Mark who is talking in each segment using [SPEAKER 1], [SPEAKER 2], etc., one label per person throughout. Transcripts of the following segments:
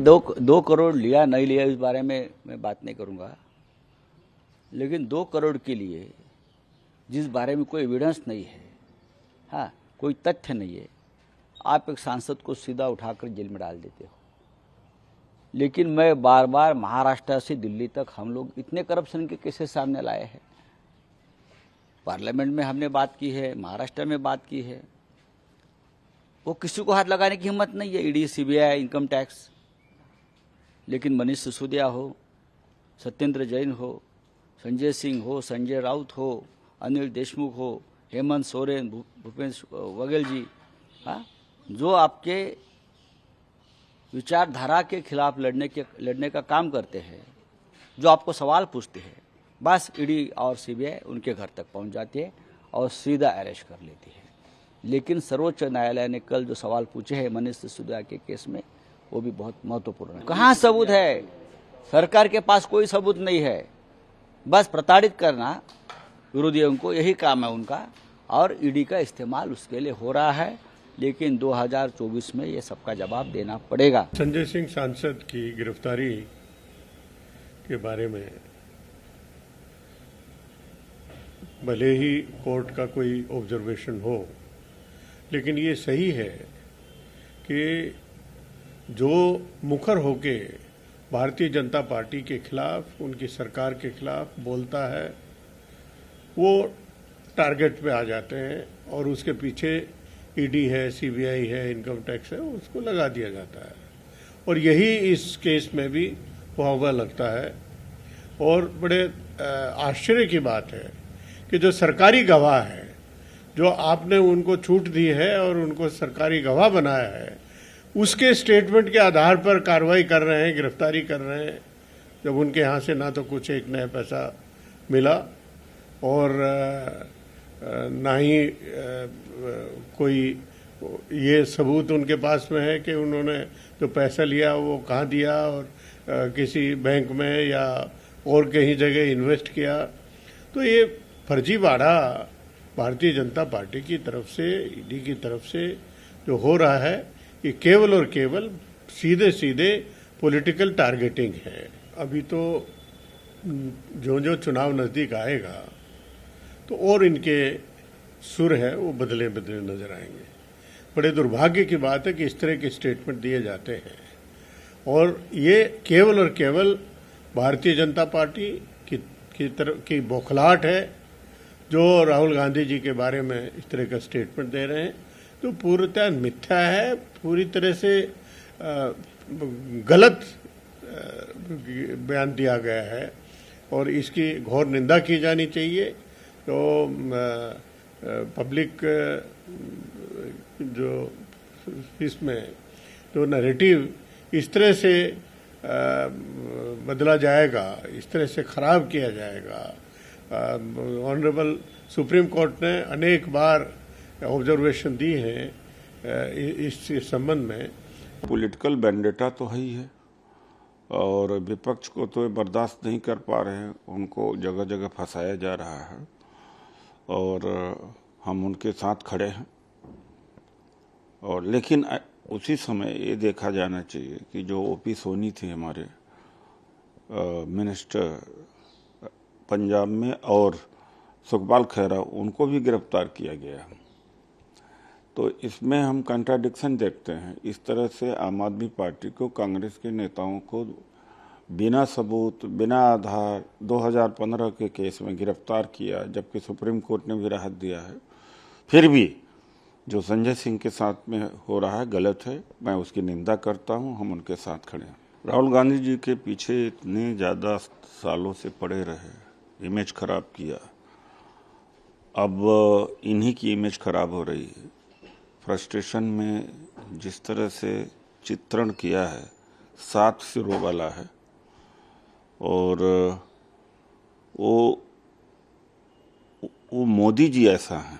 [SPEAKER 1] दो करोड़ लिया नहीं लिया इस बारे में मैं बात नहीं करूंगा, लेकिन 2 करोड़ के लिए जिस बारे में कोई एविडेंस नहीं है, हाँ, कोई तथ्य नहीं है, आप एक सांसद को सीधा उठाकर जेल में डाल देते हो। लेकिन मैं बार बार महाराष्ट्र से दिल्ली तक हम लोग इतने करप्शन के केसेस सामने लाए हैं। पार्लियामेंट में हमने बात की है, महाराष्ट्र में बात की है, वो किसी को हाथ लगाने की हिम्मत नहीं है, ईडी, सीबीआई, इनकम टैक्स। लेकिन मनीष सिसोदिया हो, सत्येंद्र जैन हो, संजय सिंह हो, संजय राउत हो, अनिल देशमुख हो, हेमंत सोरेन, भूपेश बघेल जी, हाँ, जो आपके विचारधारा के खिलाफ लड़ने का काम करते हैं, जो आपको सवाल पूछते हैं, बस ईडी और सीबीआई उनके घर तक पहुंच जाती है और सीधा अरेस्ट कर लेती है। लेकिन सर्वोच्च न्यायालय ने कल जो सवाल पूछे हैं मनीष सिसोदिया के केस में, वो भी बहुत महत्वपूर्ण है। कहाँ सबूत है? सरकार के पास कोई सबूत नहीं है, बस प्रताड़ित करना विरोधियों को, यही काम है उनका, और ईडी का इस्तेमाल उसके लिए हो रहा है। लेकिन 2024 में ये सबका जवाब देना पड़ेगा।
[SPEAKER 2] संजय सिंह सांसद की गिरफ्तारी के बारे में भले ही कोर्ट का कोई ऑब्जर्वेशन हो, लेकिन ये सही है कि जो मुखर होके भारतीय जनता पार्टी के खिलाफ, उनकी सरकार के खिलाफ बोलता है, वो टारगेट पे आ जाते हैं और उसके पीछे ईडी है, सीबीआई है, इनकम टैक्स है, उसको लगा दिया जाता है। और यही इस केस में भी हुआ लगता है। और बड़े आश्चर्य की बात है कि जो सरकारी गवाह है, जो आपने उनको छूट दी है और उनको सरकारी गवाह बनाया है, उसके स्टेटमेंट के आधार पर कार्रवाई कर रहे हैं, गिरफ्तारी कर रहे हैं, जब उनके यहाँ से ना तो कुछ एक नया पैसा मिला और ना ही कोई ये सबूत उनके पास में है कि उन्होंने जो पैसा लिया वो कहाँ दिया और किसी बैंक में या और कहीं जगह इन्वेस्ट किया। तो ये फर्जीवाड़ा भारतीय जनता पार्टी की तरफ से, ईडी की तरफ से जो हो रहा है, ये केवल और केवल सीधे सीधे पॉलिटिकल टारगेटिंग है। अभी तो जो चुनाव नजदीक आएगा तो और इनके सुर है वो बदले बदले नजर आएंगे। बड़े दुर्भाग्य की बात है कि इस तरह के स्टेटमेंट दिए जाते हैं और ये केवल और केवल भारतीय जनता पार्टी की तरफ की बौखलाहट है, जो राहुल गांधी जी के बारे में इस तरह का स्टेटमेंट दे रहे हैं, तो पूर्णतः मिथ्या है, पूरी तरह से गलत बयान दिया गया है और इसकी घोर निंदा की जानी चाहिए। तो पब्लिक जो इसमें जो नैरेटिव इस तरह से बदला जाएगा, इस तरह से खराब किया जाएगा। ऑनरेबल सुप्रीम कोर्ट ने अनेक बार ऑब्जर्वेशन दी है इस संबंध में।
[SPEAKER 3] पॉलिटिकल वेंडेटा तो है ही है और विपक्ष को तो बर्दाश्त नहीं कर पा रहे हैं, उनको जगह जगह फंसाया जा रहा है और हम उनके साथ खड़े हैं। और लेकिन उसी समय ये देखा जाना चाहिए कि जो ओपी सोनी थे हमारे मिनिस्टर पंजाब में और सुखपाल खैरा, उनको भी गिरफ्तार किया गया। तो इसमें हम कंट्राडिक्शन देखते हैं। इस तरह से आम आदमी पार्टी को, कांग्रेस के नेताओं को बिना सबूत, बिना आधार 2015 के केस में गिरफ्तार किया, जबकि सुप्रीम कोर्ट ने भी राहत दिया है। फिर भी जो संजय सिंह के साथ में हो रहा है गलत है, मैं उसकी निंदा करता हूं, हम उनके साथ खड़े हैं। राहुल गांधी जी के पीछे इतने ज़्यादा सालों से पड़े रहे, इमेज खराब किया, अब इन्हीं की इमेज खराब हो रही है। फ्रस्ट्रेशन में जिस तरह से चित्रण किया है, 7 सिरों वाला है और वो मोदी जी ऐसा है।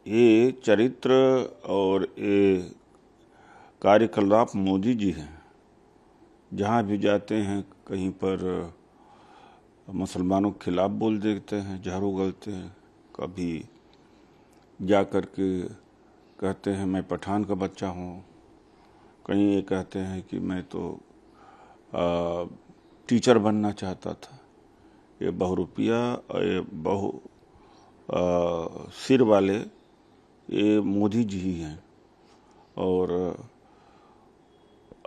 [SPEAKER 3] ये चरित्र और ये कार्यकलाप मोदी जी हैं। जहाँ भी जाते हैं कहीं पर मुसलमानों के खिलाफ बोल देते हैं, झाड़ उगलते हैं, कभी जा कर के कहते हैं मैं पठान का बच्चा हूँ, कहीं ये कहते हैं कि मैं तो टीचर बनना चाहता था। ये बहुरूपिया ये सिर वाले ये मोदी जी ही हैं। और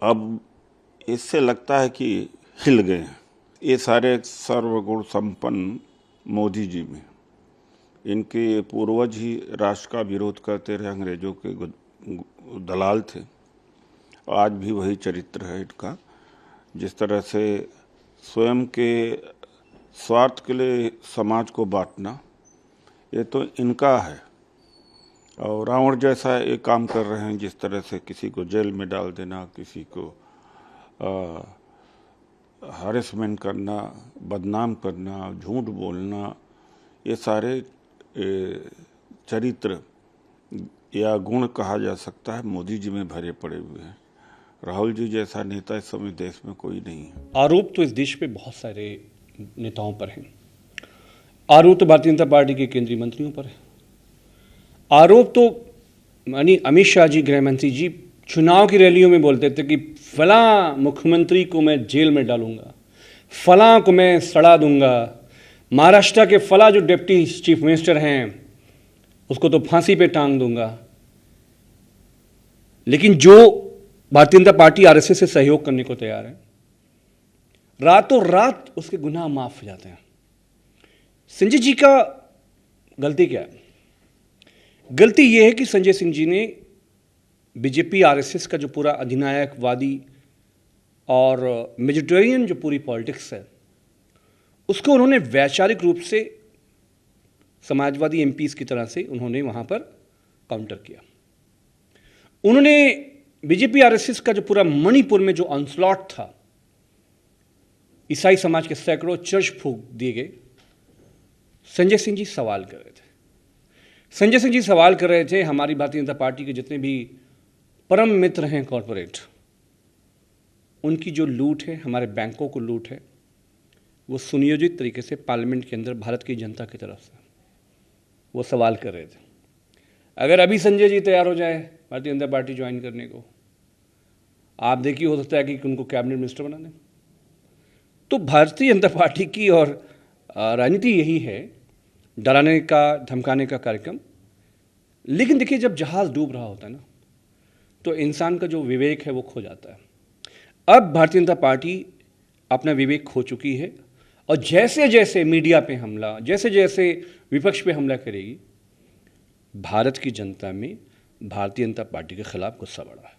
[SPEAKER 3] अब इससे लगता है कि हिल गए हैं। ये सारे सर्वगुण संपन्न मोदी जी में, इनके पूर्वज ही राष्ट्र का विरोध करते रहे, अंग्रेजों के दलाल थे। आज भी वही चरित्र है इनका। जिस तरह से स्वयं के स्वार्थ के लिए समाज को बांटना, ये तो इनका है। और रावण जैसा ये काम कर रहे हैं, जिस तरह से किसी को जेल में डाल देना, किसी को हरेसमेंट करना, बदनाम करना, झूठ बोलना, ये सारे चरित्र या गुण कहा जा सकता है मोदी जी में भरे पड़े हुए हैं। राहुल जी जैसा नेता इस समय देश में कोई नहीं है।
[SPEAKER 4] आरोप तो इस देश पे बहुत सारे नेताओं पर हैं। आरोप तो भारतीय जनता पार्टी के केंद्रीय मंत्रियों पर है। आरोप तो यानी अमित शाह जी, गृह मंत्री जी, चुनाव की रैलियों में बोलते थे कि फलां मुख्यमंत्री को मैं जेल में डालूंगा, फलां को मैं सड़ा दूंगा, महाराष्ट्र के फलां जो डिप्टी चीफ मिनिस्टर हैं उसको तो फांसी पे टांग दूंगा। लेकिन जो भारतीय जनता पार्टी आरएसएस से सहयोग करने को तैयार है, रातों रात उसके गुनाह माफ हो जाते हैं। संजय जी का गलती क्या है? गलती यह है कि संजय सिंह जी ने बीजेपी आरएसएस का जो पूरा अधिनायकवादी और मेजिटेरियन जो पूरी पॉलिटिक्स है, उसको उन्होंने वैचारिक रूप से समाजवादी एमपीज की तरह से उन्होंने वहां पर काउंटर किया। उन्होंने बीजेपी आरएसएस का जो पूरा मणिपुर में जो ऑनस्लॉट था, ईसाई समाज के सैकड़ों चर्च फूंक दिए गए। संजय सिंह जी सवाल कर रहे थे। संजय सिंह जी सवाल कर रहे थे हमारी भारतीय जनता पार्टी के जितने भी परम मित्र हैं कॉरपोरेट, उनकी जो लूट है, हमारे बैंकों को लूट है, वो सुनियोजित तरीके से पार्लियामेंट के अंदर भारत की जनता की तरफ से वो सवाल कर रहे थे। अगर अभी संजय जी तैयार हो जाए भारतीय जनता पार्टी ज्वाइन करने को, आप देखिए, हो सकता है कि उनको कैबिनेट मिनिस्टर बना दें। तो भारतीय जनता पार्टी की और राजनीति यही है, डराने का, धमकाने का कार्यक्रम। लेकिन देखिए, जब जहाज डूब रहा होता है ना, तो इंसान का जो विवेक है वो खो जाता है। अब भारतीय जनता पार्टी अपना विवेक खो चुकी है और जैसे जैसे मीडिया पे हमला, जैसे जैसे विपक्ष पे हमला करेगी, भारत की जनता में भारतीय जनता पार्टी के खिलाफ गुस्सा बढ़ा है।